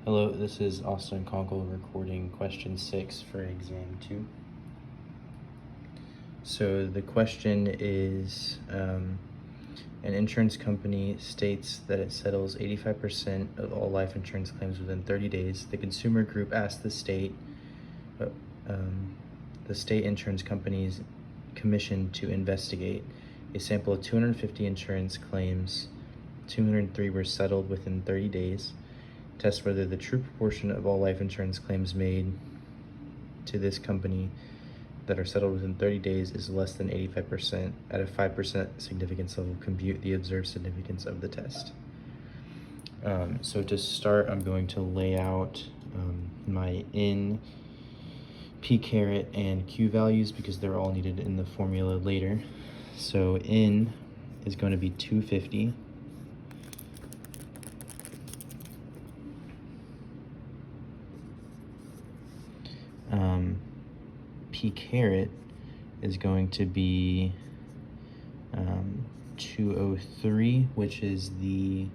Hello, this is Austin Konkle recording question 6 for exam 2. So the question is, an insurance company states that it settles 85% of all life insurance claims within 30 days. The consumer group asked the state insurance company's commission to investigate a sample of 250 insurance claims. 203 were settled within 30 days. Test whether the true proportion of all life insurance claims made to this company that are settled within 30 days is less than 85%. At a 5% significance level, compute the observed significance of the test. So to start, I'm going to lay out my N, P caret, and Q values because they're all needed in the formula later. So N is going to be 250. P caret is going to be 203, which is the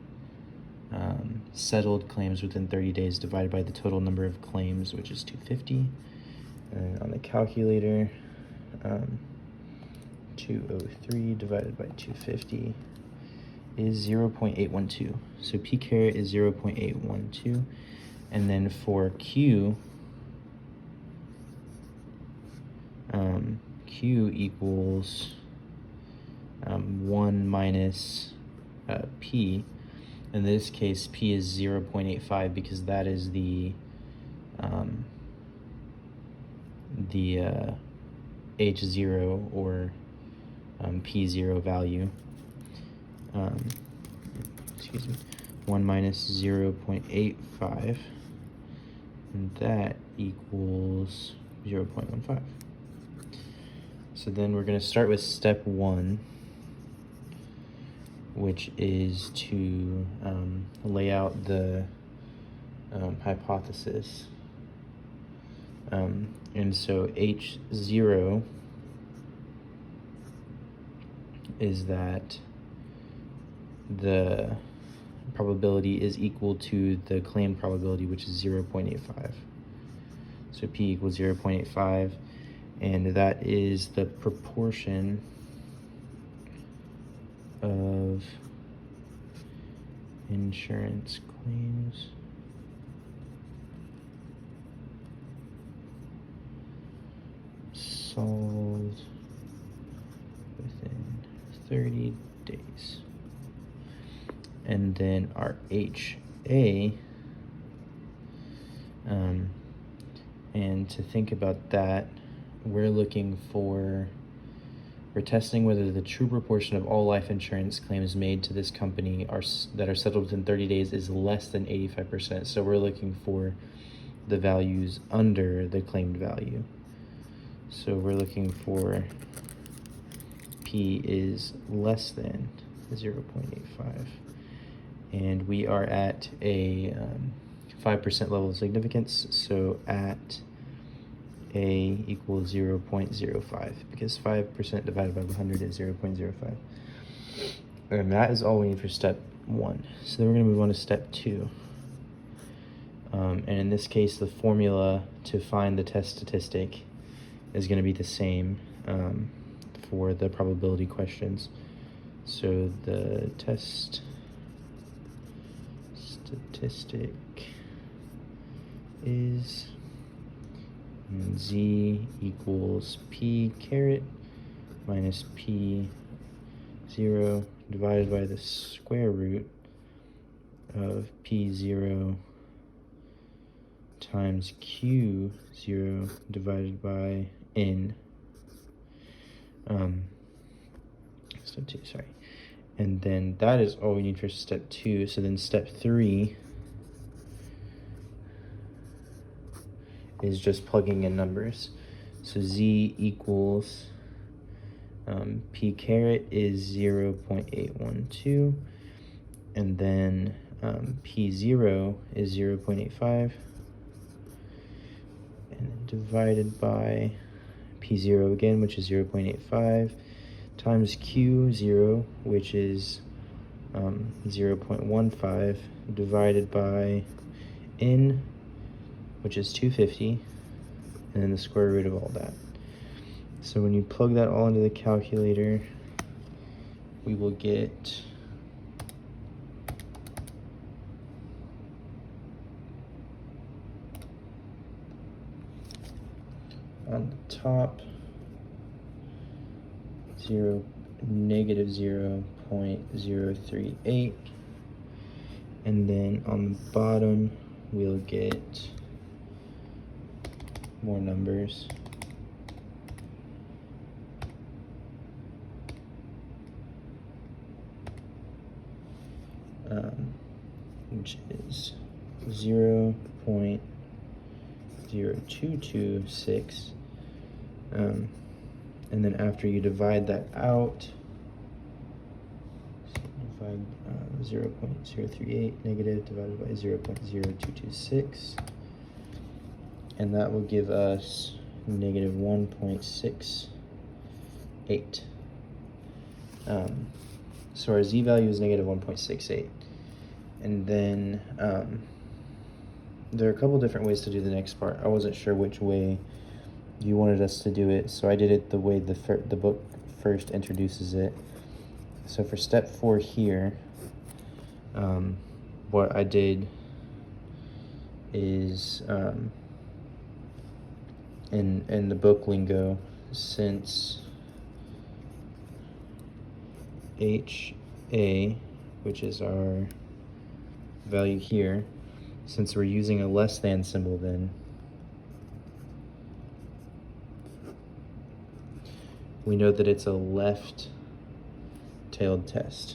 settled claims within 30 days divided by the total number of claims, which is 250. And on the calculator, 203 divided by 250 is 0.812. So P caret is 0.812. And then for Q, Q equals 1 minus P. In this case, P is 0.85 because that is the H0 or P0 value. Excuse me, 1 minus 0.85, and that equals 0.15. So then we're going to start with step 1, which is to lay out the hypothesis. And so H0 is that the probability is equal to the claim probability, which is 0.85. So P equals 0.85, and that is the proportion of insurance claims solved within 30 days. And then our HA, and to think about that, we're testing whether the true proportion of all life insurance claims made to this company that are settled within 30 days is less than 85%. So we're looking for the values under the claimed value. So we're looking for P is less than 0.85. And we are at a 5% level of significance. So at A equals 0.05, because 5% divided by 100 is 0.05. And that is all we need for step 1. So then we're going to move on to step 2. And in this case, the formula to find the test statistic is going to be the same for the probability questions. So the test statistic is Z equals P caret minus P0 divided by the square root of P0 times Q0 divided by N. Step 2, sorry. And then that is all we need for step 2. So then step 3 is just plugging in numbers. So Z equals P caret is 0.812, and then P0 is 0.85, and divided by P0 again, which is 0.85, times Q0, which is 0.15, divided by n, which is 250, and then the square root of all that. So when you plug that all into the calculator, we will get on the top negative 0.038, and then on the bottom we'll get more numbers. Which is 0.0226, and then after you divide that out, so divide 0.038 negative divided by 0.0226, and that will give us negative 1.68. So our z-value is negative 1.68. And then there are a couple different ways to do the next part. I wasn't sure which way you wanted us to do it, so I did it the way the book first introduces it. So for step 4 here, what I did is, in the book lingo, since HA, which is our value here, since we're using a less than symbol, then we know that it's a left-tailed test.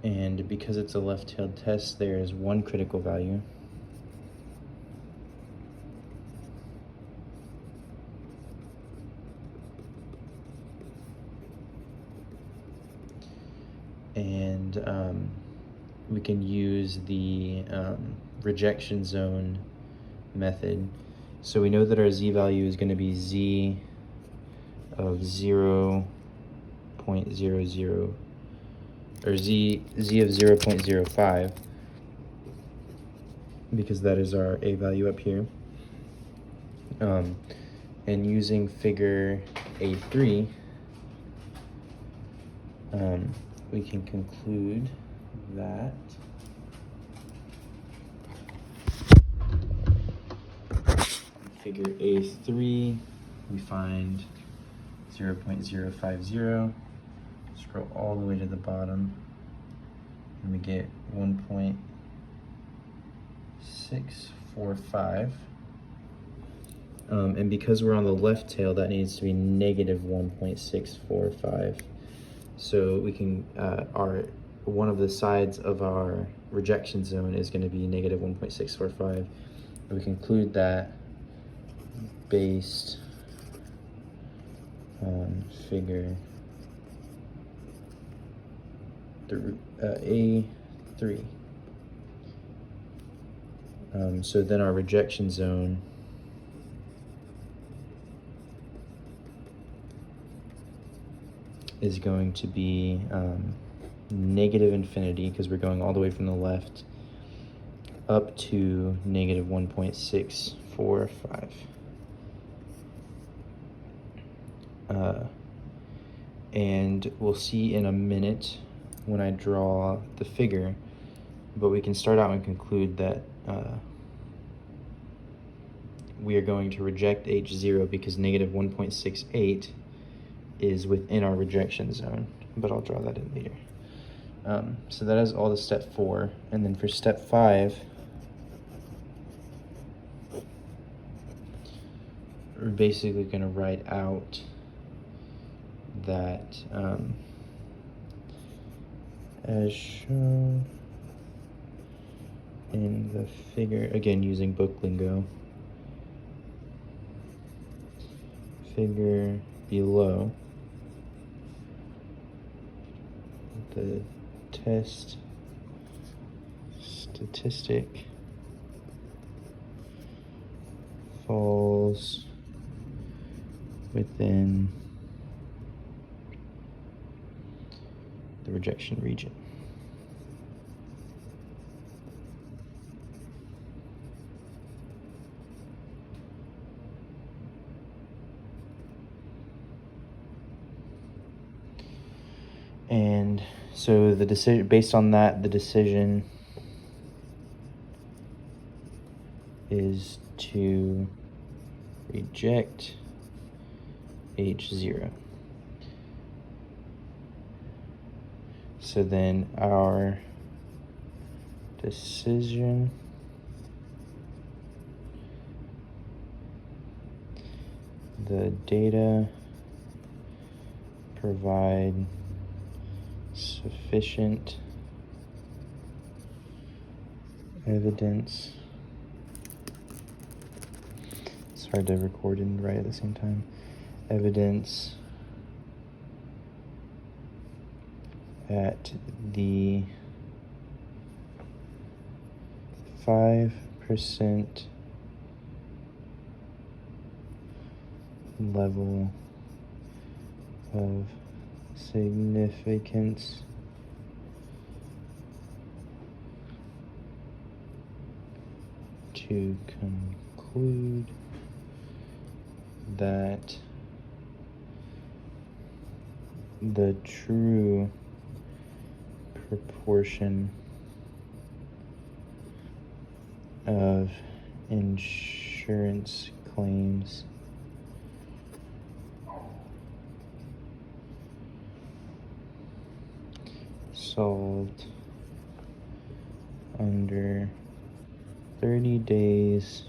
And because it's a left-tailed test, there is one critical value. And we can use the rejection zone method. So we know that our z-value is going to be z of 0.00, or z of 0.05, because that is our a value up here. And using figure A3, we can conclude that figure A3, we find 0.050, scroll all the way to the bottom, and we get 1.645. And because we're on the left tail, that needs to be negative 1.645. So we can, one of the sides of our rejection zone is going to be negative 1.645. And we conclude that based on figure A3. So then our rejection zone is going to be negative infinity, because we're going all the way from the left up to negative 1.645. And we'll see in a minute when I draw the figure, but we can start out and conclude that we are going to reject H0 because negative 1.68 is within our rejection zone, but I'll draw that in later. So that is all the step 4. And then for step 5, we're basically going to write out that as shown in the figure, again using book lingo, figure below, the test statistic falls within the rejection region. And so the decision, based on that, the decision is to reject H0. So then our decision the data provide sufficient evidence. It's hard to record and write at the same time. Evidence at the 5% level of significance to conclude that the true proportion of insurance claims solved under 30 days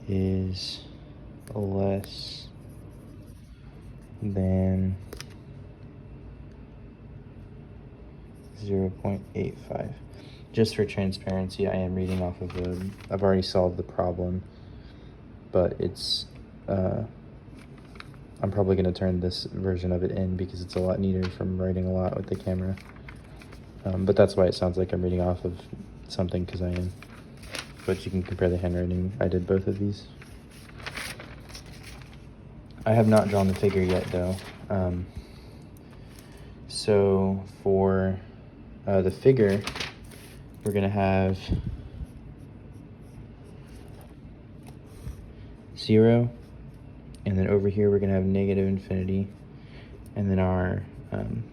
is less than 0.85. Just for transparency, I am reading off of I've already solved the problem, but it's I'm probably going to turn this version of it in because it's a lot neater from writing a lot with the camera. But that's why it sounds like I'm reading off of something, because I am. But you can compare the handwriting. I did both of these. I have not drawn the figure yet, though. So for the figure, we're going to have 0. And then over here, we're going to have negative infinity. And then our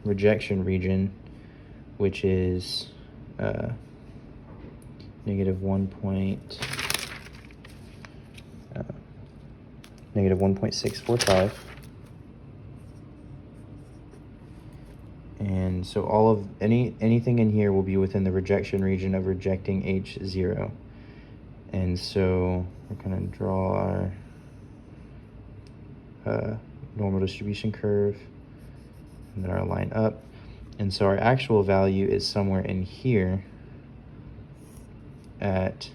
rejection region, which is negative 1.645. And so all of anything in here will be within the rejection region of rejecting H0. And so we're going to draw our normal distribution curve, and then our line up. And so our actual value is somewhere in here at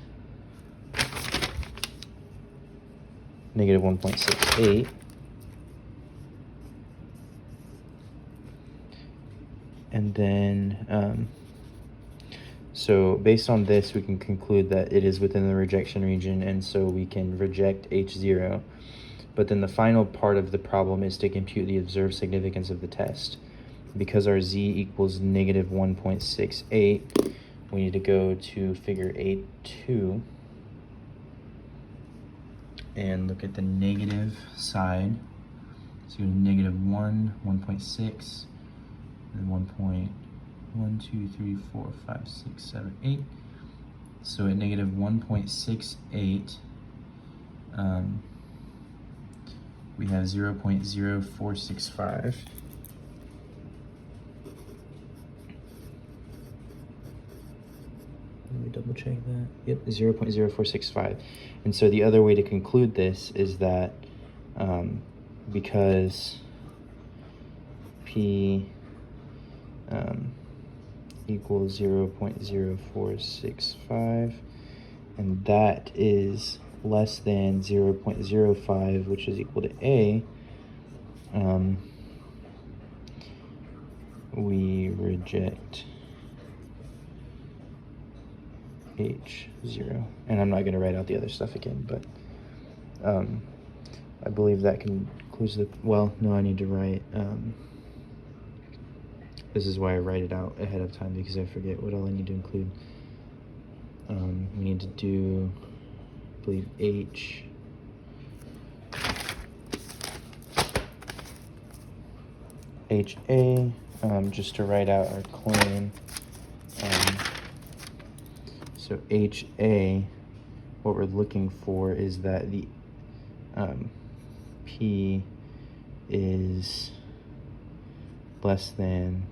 negative 1.68. And then, so based on this, we can conclude that it is within the rejection region, and so we can reject H0. But then the final part of the problem is to compute the observed significance of the test. Because our z equals negative 1.68, we need to go to figure 8.2 and look at the negative side. So negative 1, 1.6, and 1.1, 2, 3, 4, 5, 6, 7, 8. So at negative 1.68, we have 0.0465. Let me double check that. Yep, 0.0465. And so the other way to conclude this is that because P equals 0.0465, and that is less than 0.05, which is equal to A, we reject H0. And I'm not going to write out the other stuff again, but I believe that concludes the, well, no, I need to write, this is why I write it out ahead of time, because I forget what all I need to include. We need to do, I believe, HA, just to write out our claim. So HA, what we're looking for is that the P is less than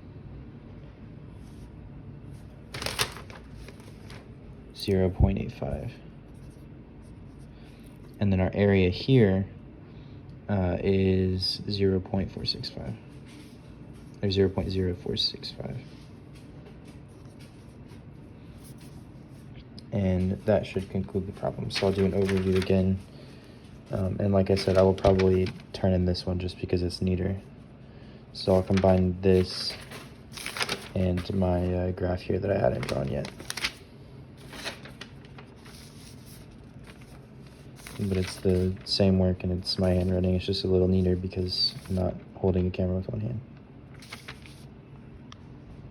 0.85. And then our area here is 0.465, or 0.0465. And that should conclude the problem. So I'll do an overview again. And like I said, I will probably turn in this one just because it's neater. So I'll combine this and my graph here that I hadn't drawn yet. But it's the same work and it's my handwriting. It's just a little neater because I'm not holding a camera with one hand.